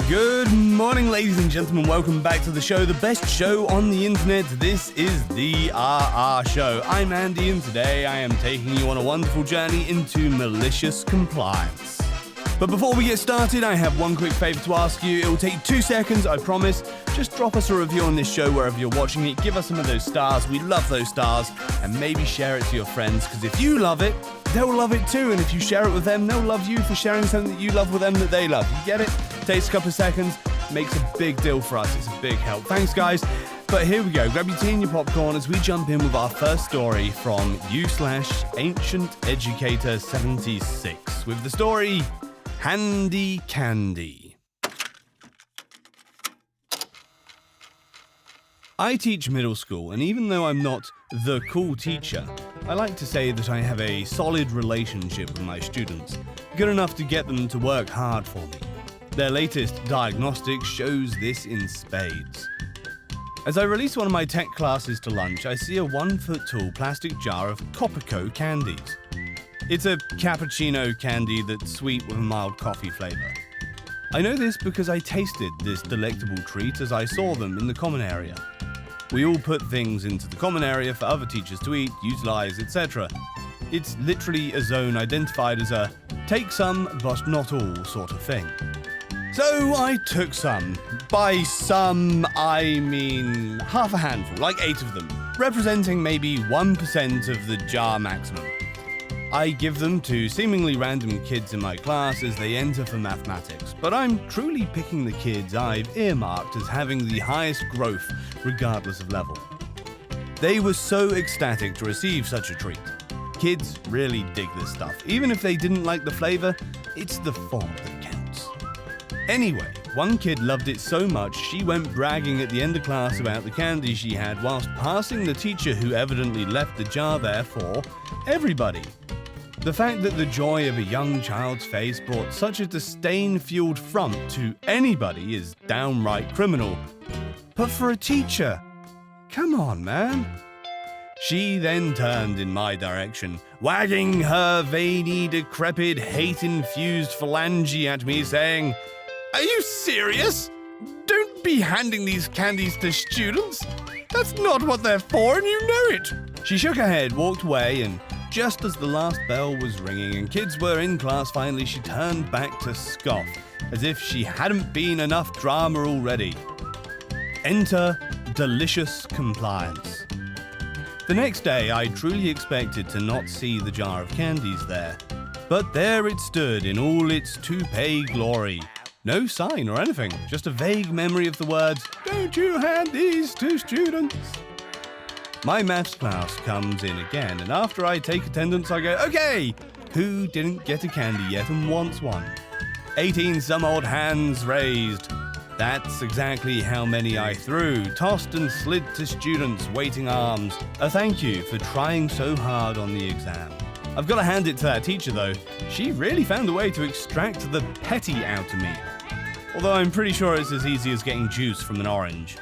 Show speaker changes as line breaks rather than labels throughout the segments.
Good morning, ladies and gentlemen. Welcome back to the show, the best show on the internet. This is the RR Show. I'm Andy, and today I am taking you on a wonderful journey into malicious compliance. But before we get started, I have one quick favor to ask you. It will take 2 seconds, I promise. Just drop us a review on this show wherever you're watching it. Give us some of those stars. We love those stars. And maybe share it to your friends, because if you love it, they'll love it too. And if you share it with them, they'll love you for sharing something that you love with them that they love. You get it? Takes a couple of seconds. Makes a big deal for us. It's a big help. Thanks, guys. But here we go. Grab your tea and your popcorn as we jump in with our first story from u/AncientEducator76 with the story Handy Candy. I teach middle school, and even though I'm not the cool teacher, I like to say that I have a solid relationship with my students, good enough to get them to work hard for me. Their latest diagnostic shows this in spades. As I release one of my tech classes to lunch, I see a 1-foot-tall plastic jar of Topico candies. It's a cappuccino candy that's sweet with a mild coffee flavor. I know this because I tasted this delectable treat as I saw them in the common area. We all put things into the common area for other teachers to eat, utilize, etc. It's literally a zone identified as a take some but not all sort of thing. So I took some. By some, I mean half a handful, like 8 of them, representing maybe 1% of the jar maximum. I give them to seemingly random kids in my class as they enter for mathematics, but I'm truly picking the kids I've earmarked as having the highest growth regardless of level. They were so ecstatic to receive such a treat. Kids really dig this stuff. Even if they didn't like the flavor, it's the form that counts. Anyway, one kid loved it so much she went bragging at the end of class about the candy she had whilst passing the teacher who evidently left the jar there for everybody. The fact that the joy of a young child's face brought such a disdain-fueled front to anybody is downright criminal. But for a teacher, come on, man. She then turned in my direction, wagging her veiny, decrepit, hate-infused phalange at me, saying, "Are you serious? Don't be handing these candies to students. That's not what they're for, and you know it." She shook her head, walked away, and just as the last bell was ringing and kids were in class finally, she turned back to scoff, as if she hadn't been enough drama already. Enter MaliciousCompliance. The next day, I truly expected to not see the jar of candies there. But there it stood in all its toupee glory. No sign or anything, just a vague memory of the words, "Don't you hand these to students." My maths class comes in again, and after I take attendance, I go, "Okay, who didn't get a candy yet and wants one?" 18 some odd hands raised. That's exactly how many I threw, tossed and slid to students' waiting arms. A thank you for trying so hard on the exam. I've got to hand it to that teacher though. She really found a way to extract the petty out of me. Although I'm pretty sure it's as easy as getting juice from an orange.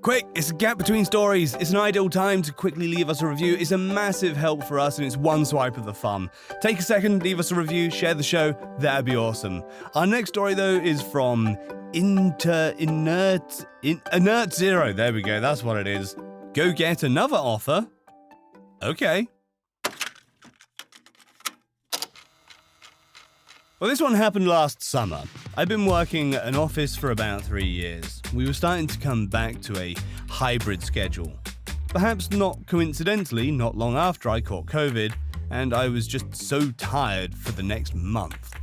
Quick, it's a gap between stories. It's an ideal time to quickly leave us a review. It's a massive help for us, and it's one swipe of the thumb. Take a second, leave us a review, share the show. That'd be awesome. Our next story, though, is from Inert Zero. There we go, that's what it is. Go get another offer? Okay. Well, this one happened last summer. I've been working at an office for about 3 years. We were starting to come back to a hybrid schedule. Perhaps not coincidentally, not long after I caught COVID, and I was just so tired for the next month.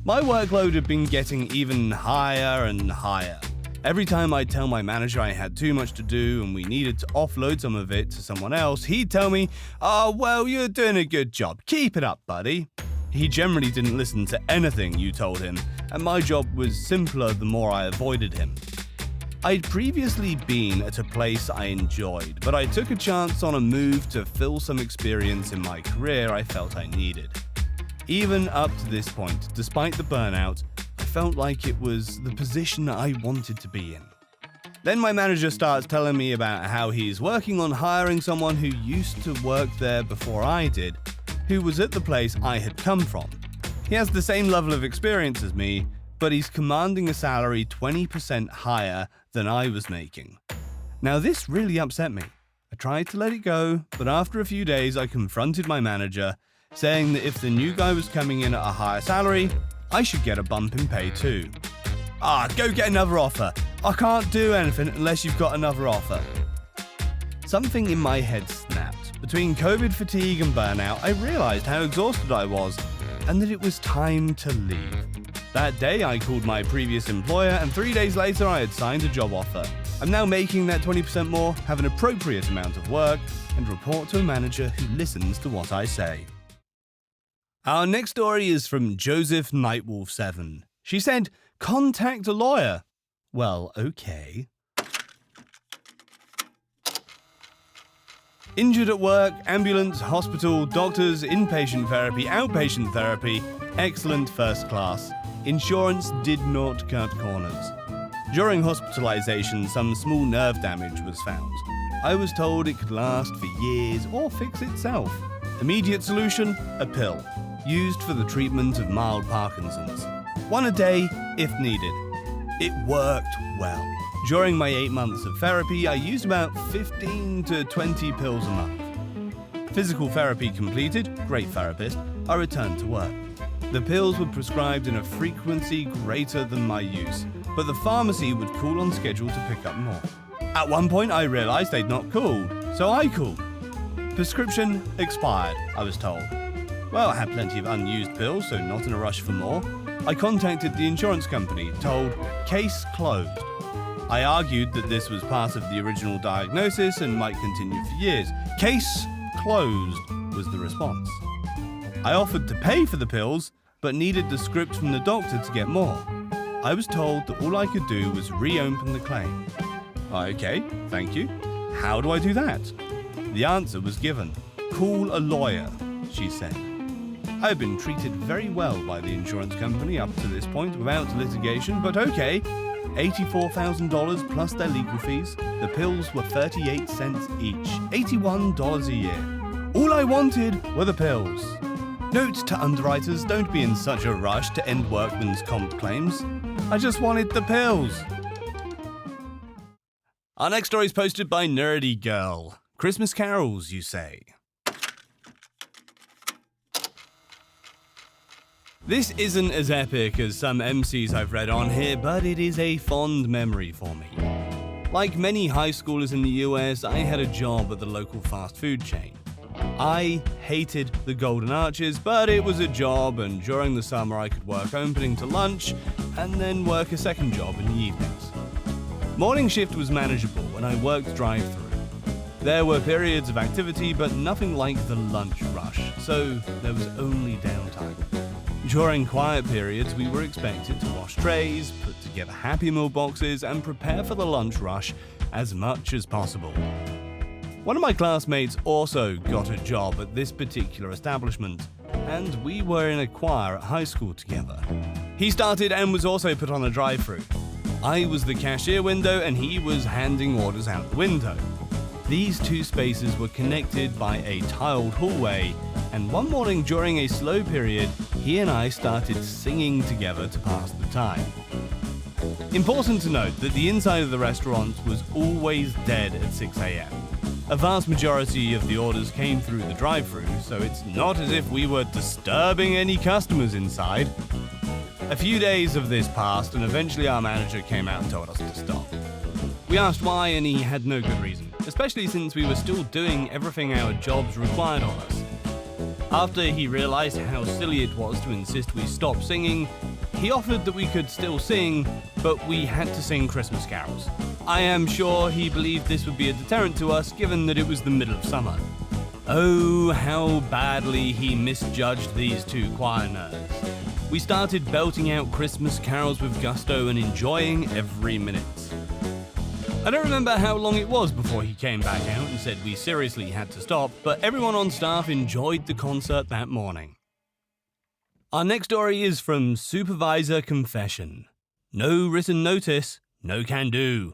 My workload had been getting even higher and higher. Every time I'd tell my manager I had too much to do and we needed to offload some of it to someone else, he'd tell me, "Oh, well, you're doing a good job. Keep it up, buddy." He generally didn't listen to anything you told him, and my job was simpler the more I avoided him. I'd previously been at a place I enjoyed, but I took a chance on a move to fill some experience in my career I felt I needed. Even up to this point, despite the burnout, I felt like it was the position I wanted to be in. Then my manager starts telling me about how he's working on hiring someone who used to work there before I did, who was at the place I had come from. He has the same level of experience as me, but he's commanding a salary 20% higher than I was making. Now this really upset me. I tried to let it go, but after a few days I confronted my manager, saying that if the new guy was coming in at a higher salary, I should get a bump in pay too. Go get another offer. I can't do anything unless you've got another offer. Something in my head snapped. Between COVID fatigue and burnout, I realized how exhausted I was and that it was time to leave. That day, I called my previous employer, and 3 days later, I had signed a job offer. I'm now making that 20% more, have an appropriate amount of work, and report to a manager who listens to what I say. Our next story is from Joseph Nightwolf 7. She said, "Contact a lawyer." Well, okay. Injured at work, ambulance, hospital, doctors, inpatient therapy, outpatient therapy, excellent first class. Insurance did not cut corners. During hospitalization, some small nerve damage was found. I was told it could last for years or fix itself. Immediate solution, a pill, used for the treatment of mild Parkinson's. One a day, if needed. It worked well. During my 8 months of therapy, I used about 15 to 20 pills a month. Physical therapy completed, great therapist, I returned to work. The pills were prescribed in a frequency greater than my use, but the pharmacy would call on schedule to pick up more. At one point, I realized they'd not called, so I called. Prescription expired, I was told. Well, I had plenty of unused pills, so not in a rush for more. I contacted the insurance company, told, case closed. I argued that this was part of the original diagnosis and might continue for years. Case closed was the response. I offered to pay for the pills, but needed the script from the doctor to get more. I was told that all I could do was reopen the claim. Okay, thank you. How do I do that? The answer was given. Call a lawyer, she said. I had been treated very well by the insurance company up to this point without litigation, but okay. $84,000 plus their legal fees. The pills were 38 cents each, $81 a year. All I wanted were the pills. Note to underwriters, don't be in such a rush to end workman's comp claims. I just wanted the pills. Our next story is posted by Nerdy Girl. Christmas carols, you say? This isn't as epic as some MCs I've read on here, but it is a fond memory for me. Like many high schoolers in the US, I had a job at the local fast food chain. I hated the Golden Arches, but it was a job, and during the summer I could work opening to lunch and then work a second job in the evenings. Morning shift was manageable and I worked drive-through. There were periods of activity, but nothing like the lunch rush, so there was only downtime. During quiet periods, we were expected to wash trays, put together Happy Meal boxes, and prepare for the lunch rush as much as possible. One of my classmates also got a job at this particular establishment, and we were in a choir at high school together. He started and was also put on a drive-through. I was the cashier window and he was handing orders out the window. These two spaces were connected by a tiled hallway, and one morning during a slow period, he and I started singing together to pass the time. Important to note that the inside of the restaurant was always dead at 6 a.m. A vast majority of the orders came through the drive-thru, so it's not as if we were disturbing any customers inside. A few days of this passed, and eventually our manager came out and told us to stop. We asked why, and he had no good reason, especially since we were still doing everything our jobs required of us. After he realized how silly it was to insist we stop singing, he offered that we could still sing, but we had to sing Christmas carols. I am sure he believed this would be a deterrent to us, given that it was the middle of summer. Oh, how badly he misjudged these two choir nerds. We started belting out Christmas carols with gusto and enjoying every minute. I don't remember how long it was before he came back out and said we seriously had to stop, but everyone on staff enjoyed the concert that morning. Our next story is from Supervisor Confession. No written notice, no can do.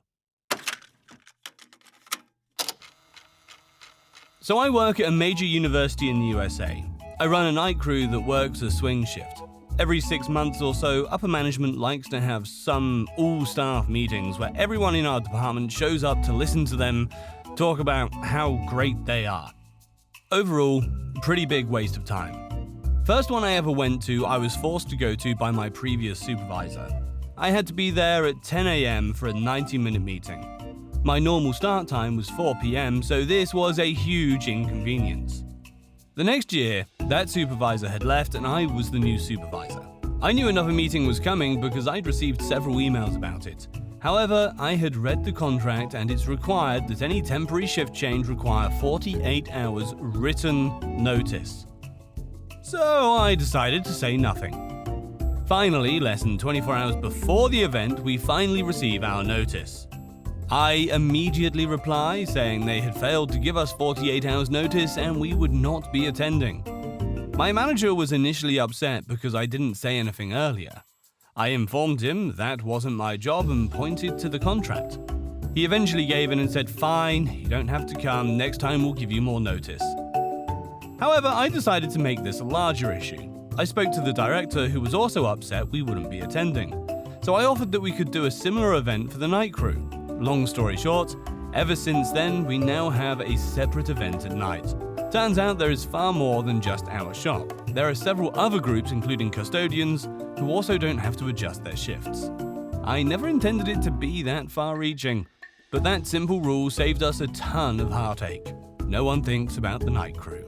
So I work at a major university in the USA. I run a night crew that works a swing shift. Every 6 months or so, upper management likes to have some all-staff meetings where everyone in our department shows up to listen to them talk about how great they are. Overall, pretty big waste of time. First one I ever went to, I was forced to go to by my previous supervisor. I had to be there at 10 a.m. for a 90-minute meeting. My normal start time was 4 p.m., so this was a huge inconvenience. The next year, that supervisor had left and I was the new supervisor. I knew another meeting was coming because I'd received several emails about it. However, I had read the contract and it's required that any temporary shift change require 48 hours written notice. So I decided to say nothing. Finally, less than 24 hours before the event, we finally receive our notice. I immediately reply saying they had failed to give us 48 hours notice and we would not be attending. My manager was initially upset because I didn't say anything earlier. I informed him that wasn't my job and pointed to the contract. He eventually gave in and said, "Fine, you don't have to come, next time we'll give you more notice." However, I decided to make this a larger issue. I spoke to the director who was also upset we wouldn't be attending. So I offered that we could do a similar event for the night crew. Long story short, ever since then we now have a separate event at night. Turns out there is far more than just our shop. There are several other groups, including custodians, who also don't have to adjust their shifts. I never intended it to be that far-reaching, but that simple rule saved us a ton of heartache. No one thinks about the night crew.